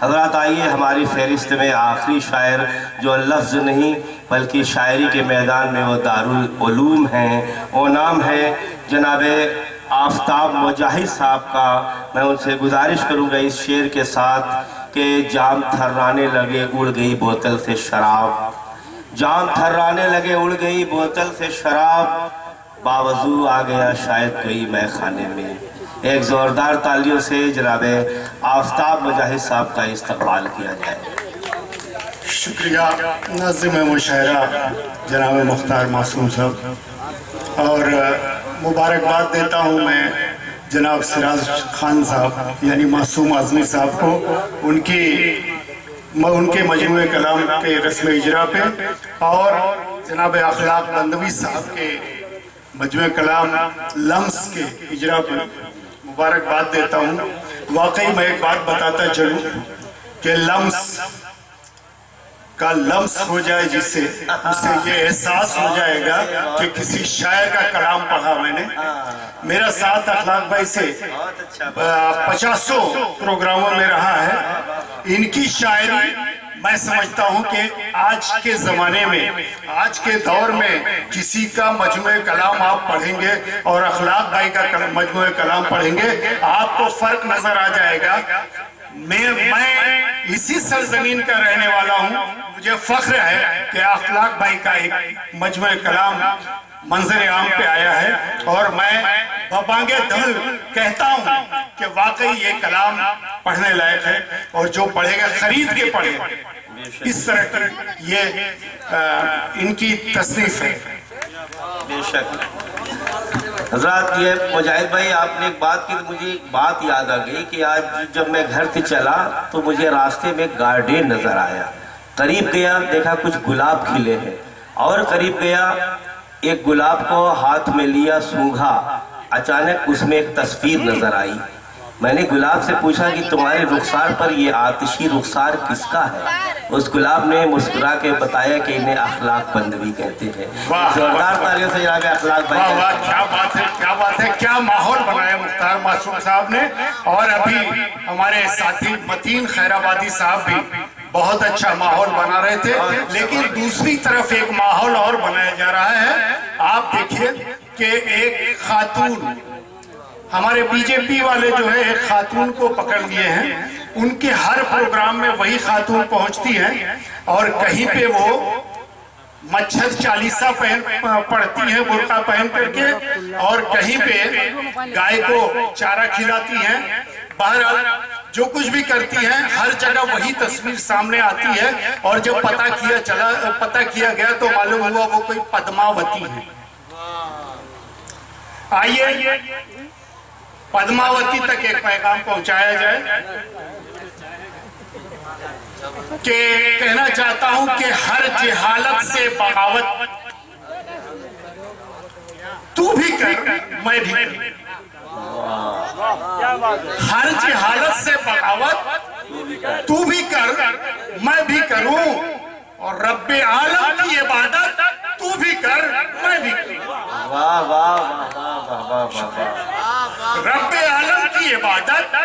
حضرات آئیے ہماری فہرست میں آخری شاعر جو لفظ نہیں بلکہ شاعری کے میدان میں وہ دارالعلوم ہیں، وہ نام ہے جناب آفتاب مجاہد صاحب کا۔ میں ان سے گزارش کروں گا اس شعر کے ساتھ کہ جام تھرانے لگے اڑ گئی بوتل سے شراب، جام تھرانے لگے اڑ گئی بوتل سے شراب، باوضو آ گیا شاید کوئی میں خانے میں۔ ایک زوردار تالیوں سے جناب آفتاب مجاہد صاحب کا استقبال کیا جائے۔ شکریہ ناظم مشاعرہ جناب مختار معصوم صاحب، اور مبارکباد دیتا ہوں میں جناب سراج خان صاحب یعنی معصوم اعظمی صاحب کو ان کے مجموعہ کلام کے رسم اجرا پہ، اور جناب اخلاق بندوی صاحب کے مجموعہ کلام لمس کے اجرا پہ مبارکباد دیتا ہوں۔ واقعی میں ایک بات بتاتا چلوں کہ لمس کا لمس ہو جائے جسے اسے یہ احساس ہو جائے گا کہ کسی شاعر کا کلام پڑھا میں نے۔ میرا ساتھ اخلاق بھائی سے 50 پروگراموں میں رہا ہے۔ ان کی شاعری میں سمجھتا ہوں کہ آج کے زمانے میں، آج کے دور میں کسی کا مجموعہ کلام آپ پڑھیں گے اور اخلاق بھائی کا مجموعہ کلام پڑھیں گے، آپ کو فرق نظر آ جائے گا۔ میں اسی سرزمین کا رہنے والا ہوں، مجھے فخر ہے کہ اخلاق بھائی کا ایک مجموعہ کلام منظر عام پہ آیا ہے، اور میں ببانگے دل کہتا ہوں کہ واقعی یہ کلام پڑھنے لائق ہے، اور جو پڑھے گا خرید کے پڑھے، اس طرح کی یہ ان کی تصنیف ہے۔ بے شک حضرات، یہ مجاہد بھائی آپ نے ایک بات کی تو مجھے ایک بات یاد آ گئی کہ آج جب میں گھر سے چلا تو مجھے راستے میں گارڈین نظر آیا۔ قریب گیا دیکھا کچھ گلاب کھلے ہیں، اور قریب گیا ایک گلاب کو ہاتھ میں لیا سونگھا، اچانک اس میں ایک تصویر نظر آئی۔ میں نے گلاب سے پوچھا کہ تمہارے رخسار پر یہ آتشی رخسار کس کا ہے؟ اس گلاب نے مسکرا کے بتایا کہ انہیں اخلاق بندوی کہتے ہیں۔ زوردار تالیوں سے جناب اخلاق بھائی واہ واہ، کیا بات ہے، کیا بات ہے، کیا ماحول بنایا مختار معصوم صاحب نے، اور ابھی ہمارے ساتھی متین خیر آبادی صاحب بھی بہت اچھا ماحول بنا رہے تھے، لیکن دوسری طرف ایک ماحول اور بنایا جا رہا ہے۔ آپ دیکھیے کہ ایک خاتون، ہمارے بی جے پی والے جو ہے ایک خاتون کو پکڑ لیے ہیں، ان کے ہر پروگرام میں وہی خاتون پہنچتی ہیں، اور کہیں پہ وہ مچھر چالیسا پڑھتی ہیں برقع پہن کر کے، اور کہیں پہ گائے کو چارہ کھلاتی ہیں۔ بہرحال جو کچھ بھی کرتی ہیں ہر جگہ وہی تصویر سامنے آتی ہے، اور جب پتہ کیا گیا تو معلوم ہوا وہ کوئی پدماوتی ہے۔ آئیے پدماوتی تک ایک پیغام پہنچایا جائے کہ کہنا چاہتا ہوں کہ ہر جہالت سے بغاوت تو بھی کر میں بھی کر، ہر جہالت سے بغاوت تو بھی کر میں بھی کروں، اور رب عالم کی عبادت تو بھی کر میں بھی کروں۔ واہ واہ واہ واہ واہ، رب عالم کی عبادت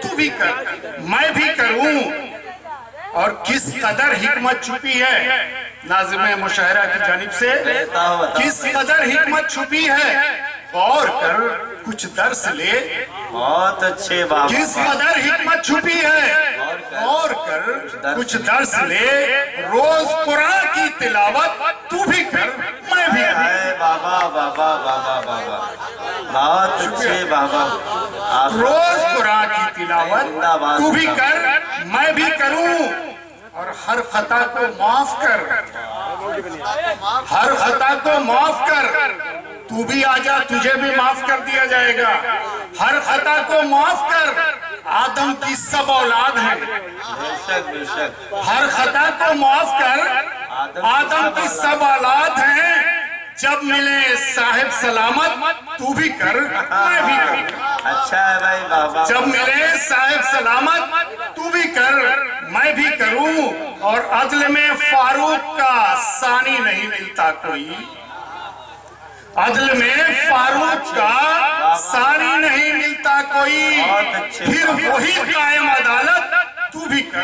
تو بھی کر میں بھی کروں، اور کس قدر حکمت چھپی ہے ناظم مشاعرہ کی جانب سے، کس قدر حکمت چھپی ہے، غور کر کچھ درس لے۔ بہت اچھے بابا، کس قدر حکمت چھپی ہے، غور کر کچھ درس لے، روز قرآن کی تلاوت تو بھی کر میں بھی کر۔ بابا بابا بابا بابا، بہت اچھے بابا، روز قرآن کی تلاوت تو بھی کر میں بھی کروں، اور ہر خطا کو معاف کر، ہر خطا کو معاف کر، تو بھی آجا تجھے بھی معاف کر دیا جائے گا۔ ہر خطا کو معاف کر، آدم کی سب اولاد ہیں۔ بے شک بے شک، ہر خطا کو معاف کر، آدم کی سب اولاد ہیں۔ جب ملے صاحب سلامت تو بھی کر میں بھی کر۔ اچھا ہے بھائی بابا، جب ملے صاحب سلامت تو بھی کر میں بھی کروں، اور عدل میں فاروق کا ثانی نہیں ملتا کوئی، عدل میں فاروق کا ثانی نہیں ملتا کوئی، پھر وہی قائم عدالت تو بھی کر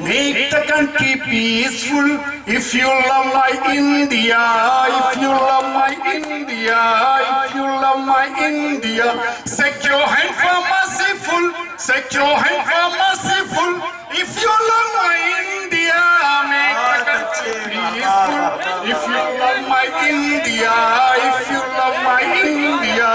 Make the country peaceful if you love my India, if you love my India, if you love my India. Shake your hand for merciful, shake your hand for merciful. If you love my India, make the country peaceful. If you love my India, if you love my India,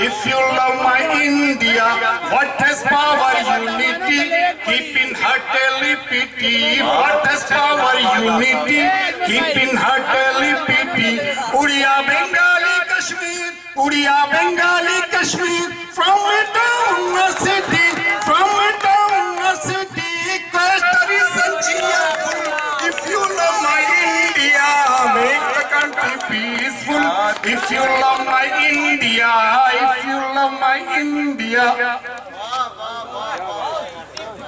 if you love my India. What has power unity, keep in her telepathy. What has power unity, keep in her telepathy. Udiya Bengali Kashmir, Udiya Bengali Kashmir. From a town or city, from a town or city. There is a cheerful. If you love my India, make the country peaceful. If you love my India, if you love my India.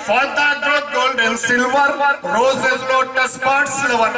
For the growth, gold and silver, roses, lotus, birds, flower.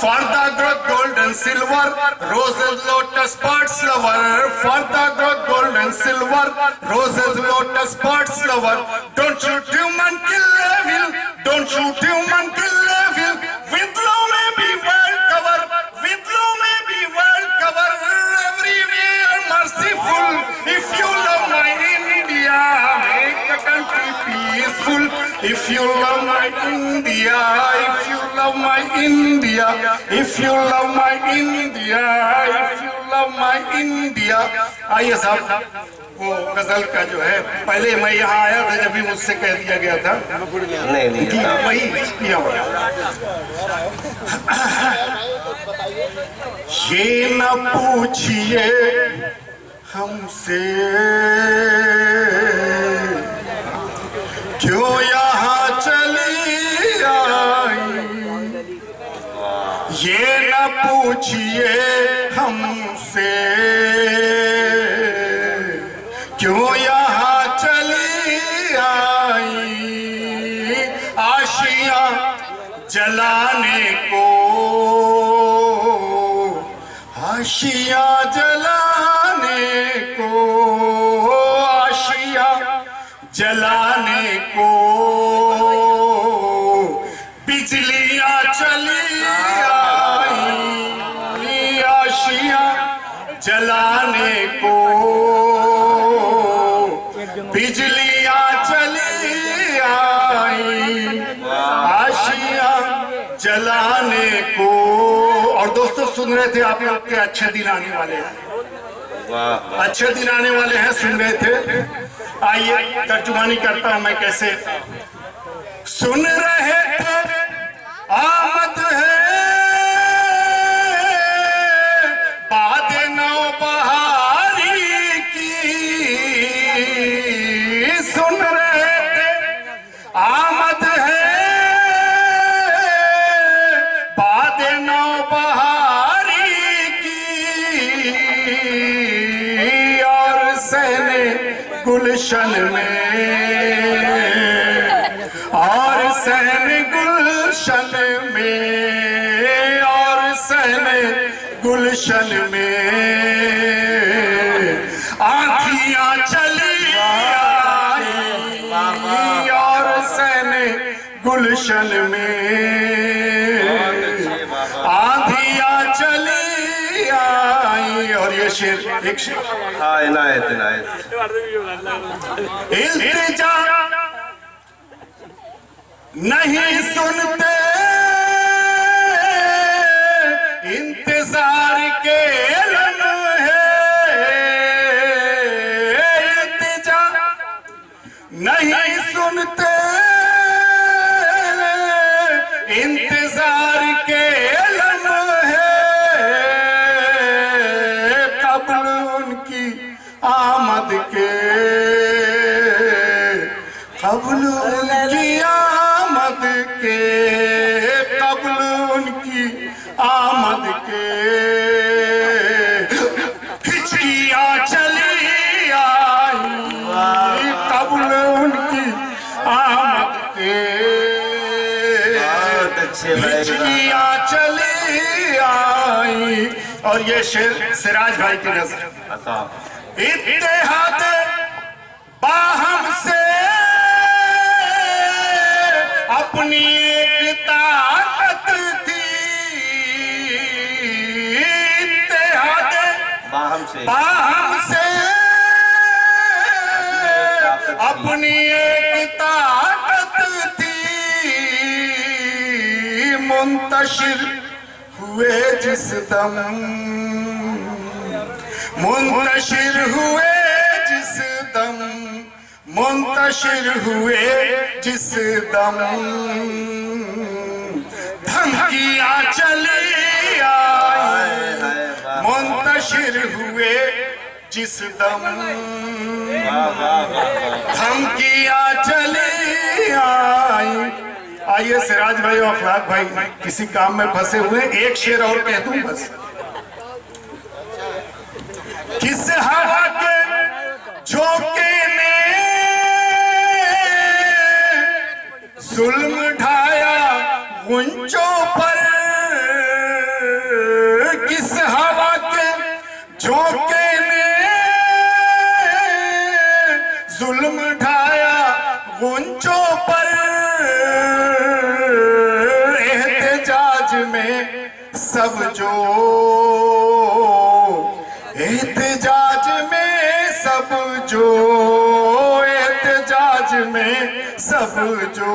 For the growth, gold and silver, roses, lotus, birds, flower. For the growth, gold and silver, roses, lotus, birds, flower. Don't shoot human, kill evil. Don't shoot human, kill evil. With love may be world cover. With love may be world cover. Everywhere merciful. If you love my India, make the country peaceful. If you love my India, if you love love my India, if you love my India, if you love my India. آئیے صاحب وہ غزل کا جو ہے پہلے میں یہاں آیا تھا جب بھی مجھ سے کہہ دیا گیا تھا نہیں وہی کیا ہوا. یہ نہ پوچھئے ہم سے کیوں یہاں چلی آئی, یہ نہ پوچھئے ہم سے کیوں یہاں چلی آئی, آشیاں جلانے کو, آشیاں جلانے کو, آشیاں جلانے کو, بجلیاں چلی آئی, آشیاں جلانے کو, بجلیاں چلی آئی, آشیاں جلانے کو. اور دوستو سن رہے تھے آپ لوگ کے اچھے دن آنے والے ہیں, اچھے دن آنے والے ہیں, سن رہے تھے. آئیے ترجمانی کرتا ہوں میں کیسے. سن رہے تھے آمد ہے باد نو بہاری کی, سن رہے تھے آمد ہے باد نو بہاری کی, اور سہنے گلشن میں, اور سہن گلشن میں, اور سہن گلشن میں, آنکھیاں چلی آئی, اور سہن گلشن میں, آندھیاں چلی آئی. اور یہ شعر ایک شعر عنایت التجا نہیں سنتے انتظار کے لمحے, التجا نہیں سنتے انتظار کے لمحے, قبل ان کی آمد کے, قبل ان کی آمد کے, قبل ان کی آمد کے, ہچکیاں چلی آئی, قبل ان کی آمد کے, ہچکیاں چلی آئی. اور یہ شعر سراج بھائی کی نظر. اتحاد باہم سے اپنی ایک طاقت تھی, اتحاد باہم سے اپنی ایک طاقت تھی, منتشر ہوئے جس دم, منتشر ہوئے جس دم, منتشر ہوئے جس دم, دھمکیاں چلی آئی, منتشر ہوئے جس دم, دھمکیاں چلی آئی. آئیے سراج بھائی اور افلاق بھائی کسی کام میں پھنسے ہوئے, ایک شعر اور کہہ دوں بس. کس ہوا کے جھونکے نے ظلم ڈھایا غنچوں پر, کس ہوا کے جھونکے نے ظلم ڈھایا غنچوں پر, احتجاج میں سب جو, احتجاج میں سب جو, احتجاج میں سب جو,